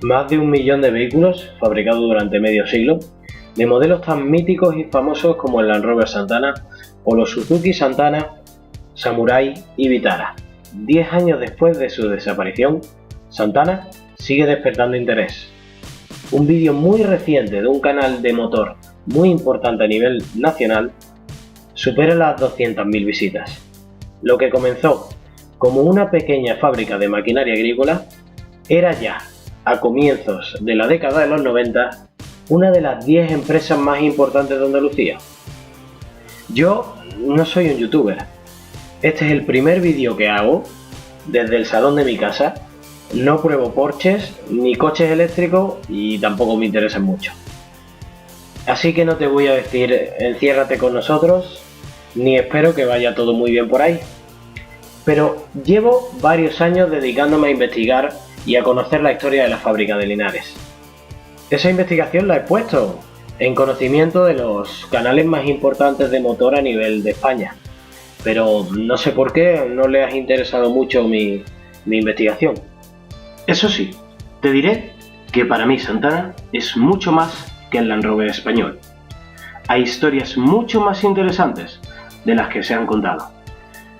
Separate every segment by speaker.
Speaker 1: Más de 1 millón de vehículos fabricados durante medio siglo, de modelos tan míticos y famosos como el Land Rover Santana o los Suzuki Santana, Samurai y Vitara. 10 años después de su desaparición, Santana sigue despertando interés. Un vídeo muy reciente de un canal de motor muy importante a nivel nacional supera las 200.000 visitas. Lo que comenzó como una pequeña fábrica de maquinaria agrícola era ya, a comienzos de la década de los 90, una de las 10 empresas más importantes de Andalucía. Yo no soy un youtuber. Este es el primer vídeo que hago desde el salón de mi casa. No pruebo Porsches ni coches eléctricos y tampoco me interesan mucho. Así que no te voy a decir enciérrate con nosotros, ni espero que vaya todo muy bien por ahí. Pero llevo varios años dedicándome a investigar y a conocer la historia de la fábrica de Linares. Esa investigación la he puesto en conocimiento de los canales más importantes de motor a nivel de España. Pero no sé por qué no les ha interesado mucho mi investigación. Eso sí, te diré que para mí Santana es mucho más que el Land Rover español. Hay historias mucho más interesantes de las que se han contado.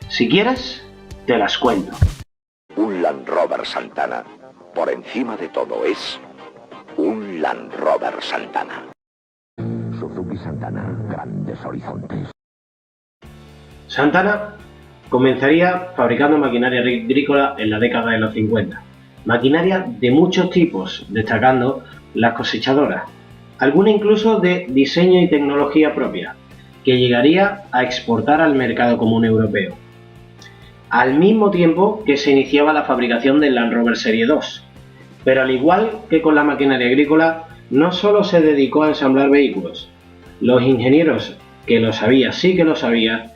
Speaker 1: Si quieres, te las cuento.
Speaker 2: Un Land Rover Santana, por encima de todo, es un Land Rover Santana. Suzuki Santana, grandes horizontes.
Speaker 1: Santana comenzaría fabricando maquinaria agrícola en la década de los 50. Maquinaria de muchos tipos, destacando las cosechadoras, alguna incluso de diseño y tecnología propia, que llegaría a exportar al mercado común europeo. Al mismo tiempo que se iniciaba la fabricación del Land Rover Serie 2, pero al igual que con la maquinaria agrícola, no solo se dedicó a ensamblar vehículos. Los ingenieros que lo sabían sí que lo sabían,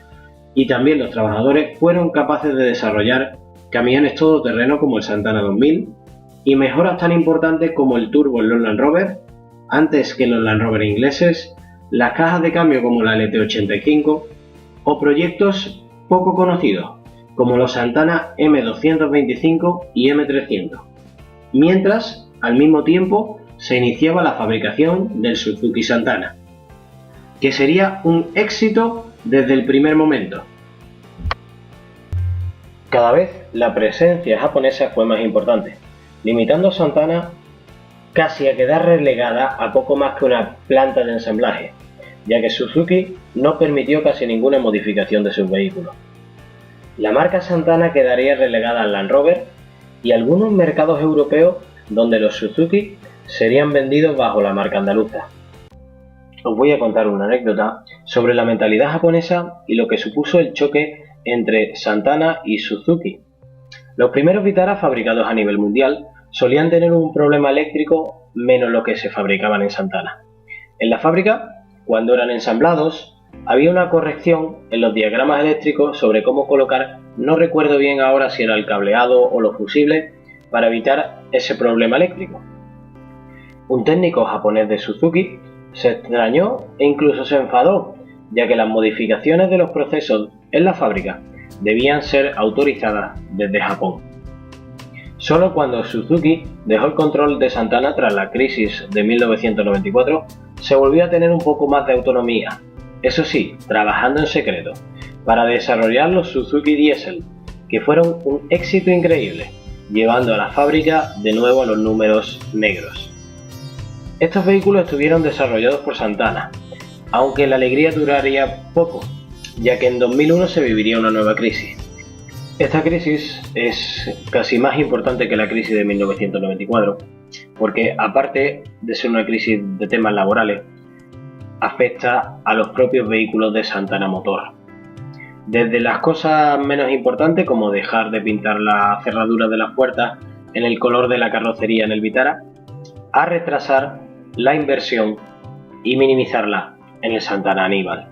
Speaker 1: y también los trabajadores fueron capaces de desarrollar camiones todoterreno como el Santana 2000 y mejoras tan importantes como el turbo en los Land Rover, antes que los Land Rover ingleses, las cajas de cambio como la LT85 o proyectos poco conocidos como los Santana M225 y M300. Mientras, al mismo tiempo, se iniciaba la fabricación del Suzuki Santana, que sería un éxito desde el primer momento. Cada vez la presencia japonesa fue más importante, limitando a Santana casi a quedar relegada a poco más que una planta de ensamblaje, ya que Suzuki no permitió casi ninguna modificación de sus vehículos. La marca Santana quedaría relegada al Land Rover y algunos mercados europeos donde los Suzuki serían vendidos bajo la marca andaluza. Os voy a contar una anécdota sobre la mentalidad japonesa y lo que supuso el choque entre Santana y Suzuki. Los primeros Vitara fabricados a nivel mundial solían tener un problema eléctrico menos lo que se fabricaban en Santana. En la fábrica, cuando eran ensamblados, había una corrección en los diagramas eléctricos sobre cómo colocar, no recuerdo bien ahora si era el cableado o los fusibles, para evitar ese problema eléctrico. Un técnico japonés de Suzuki se extrañó e incluso se enfadó, ya que las modificaciones de los procesos en la fábrica debían ser autorizadas desde Japón. Solo cuando Suzuki dejó el control de Santana tras la crisis de 1994, se volvió a tener un poco más de autonomía, eso sí, trabajando en secreto, para desarrollar los Suzuki Diesel, que fueron un éxito increíble, llevando a la fábrica de nuevo a los números negros. Estos vehículos estuvieron desarrollados por Santana, aunque la alegría duraría poco, ya que en 2001 se viviría una nueva crisis. Esta crisis es casi más importante que la crisis de 1994, porque aparte de ser una crisis de temas laborales, afecta a los propios vehículos de Santana Motor. Desde las cosas menos importantes, como dejar de pintar las cerraduras de las puertas en el color de la carrocería en el Vitara, a retrasar la inversión y minimizarla en el Santana Aníbal.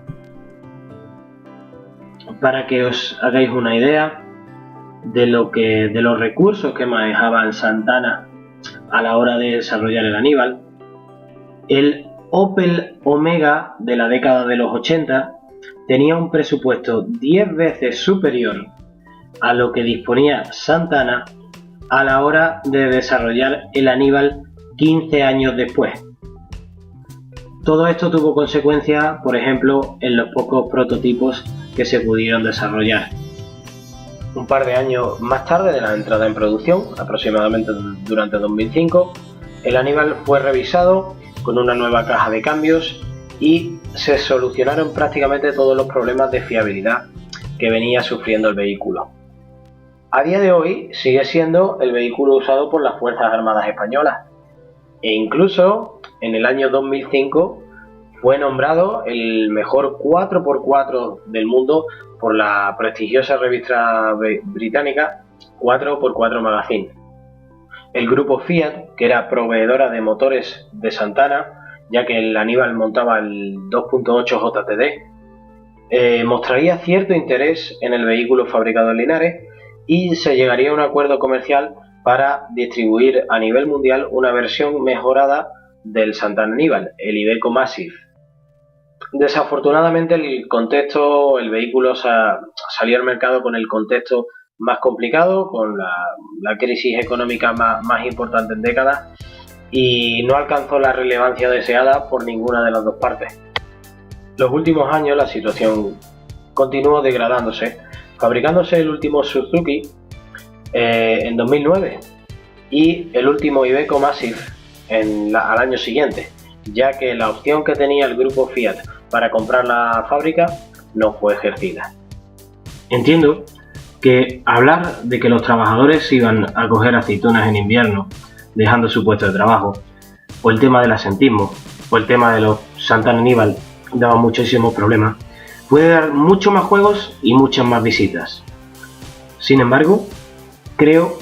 Speaker 1: Para que os hagáis una idea de los recursos que manejaba el Santana a la hora de desarrollar el Aníbal, el Opel Omega de la década de los 80 tenía un presupuesto 10 veces superior a lo que disponía Santana a la hora de desarrollar el Aníbal 15 años después. Todo esto tuvo consecuencias, por ejemplo, en los pocos prototipos que se pudieron desarrollar. Un par de años más tarde de la entrada en producción, aproximadamente durante 2005, el Aníbal fue revisado con una nueva caja de cambios y se solucionaron prácticamente todos los problemas de fiabilidad que venía sufriendo el vehículo. A día de hoy sigue siendo el vehículo usado por las Fuerzas Armadas Españolas e incluso en el año 2005 fue nombrado el mejor 4x4 del mundo por la prestigiosa revista británica 4x4 Magazine. El grupo Fiat, que era proveedora de motores de Santana, ya que el Aníbal montaba el 2.8 JTD, mostraría cierto interés en el vehículo fabricado en Linares y se llegaría a un acuerdo comercial para distribuir a nivel mundial una versión mejorada del Santana Aníbal, el Iveco Massive. Desafortunadamente el vehículo salió al mercado con el contexto más complicado, con la crisis económica más importante en décadas, y no alcanzó la relevancia deseada por ninguna de las dos partes. Los últimos años la situación continuó degradándose, fabricándose el último Suzuki en 2009 y el último Iveco Massive al año siguiente, ya que la opción que tenía el grupo Fiat para comprar la fábrica no fue ejercida. Entiendo que hablar de que los trabajadores iban a coger aceitunas en invierno dejando su puesto de trabajo, o el tema del asentismo, o el tema de los Santana Aníbal daba muchísimos problemas, puede dar muchos más juegos y muchas más visitas. Sin embargo, creo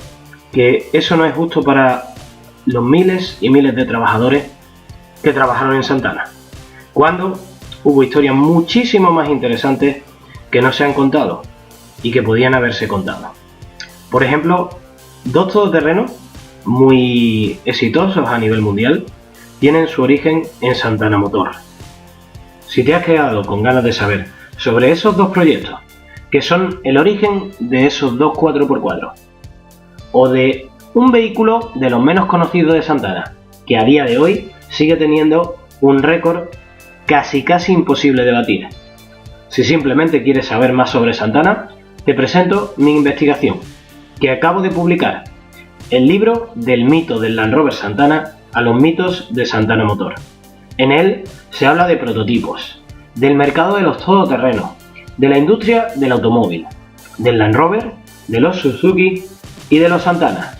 Speaker 1: que eso no es justo para los miles y miles de trabajadores que trabajaron en Santana, cuando hubo historias muchísimo más interesantes que no se han contado y que podían haberse contado. Por ejemplo, dos todoterrenos muy exitosos a nivel mundial tienen su origen en Santana Motor. Si te has quedado con ganas de saber sobre esos dos proyectos, que son el origen de esos dos 4x4, o de un vehículo de los menos conocidos de Santana, que a día de hoy sigue teniendo un récord casi imposible de batir. Si simplemente quieres saber más sobre Santana, te presento mi investigación, que acabo de publicar, el libro del mito del Land Rover Santana a los mitos de Santana Motor. En él se habla de prototipos, del mercado de los todoterrenos, de la industria del automóvil, del Land Rover, de los Suzuki y de los Santana,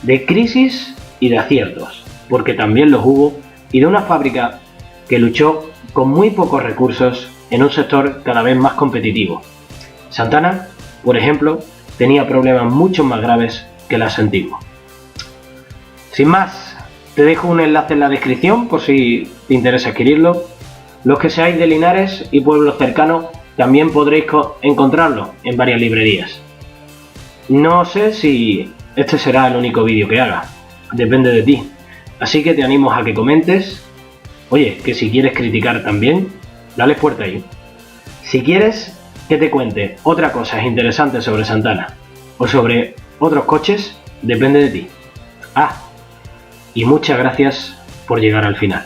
Speaker 1: de crisis y de aciertos, porque también los hubo, y de una fábrica que luchó con muy pocos recursos en un sector cada vez más competitivo. Santana, por ejemplo, tenía problemas mucho más graves que el asentismo. Sin más, te dejo un enlace en la descripción por si te interesa adquirirlo. Los que seáis de Linares y pueblos cercanos también podréis encontrarlo en varias librerías. No sé si este será el único vídeo que haga, depende de ti, así que te animo a que comentes. Oye, que si quieres criticar también, dale fuerte ahí. Si quieres que te cuente otras cosas interesantes sobre Santana o sobre otros coches, depende de ti. Y muchas gracias por llegar al final.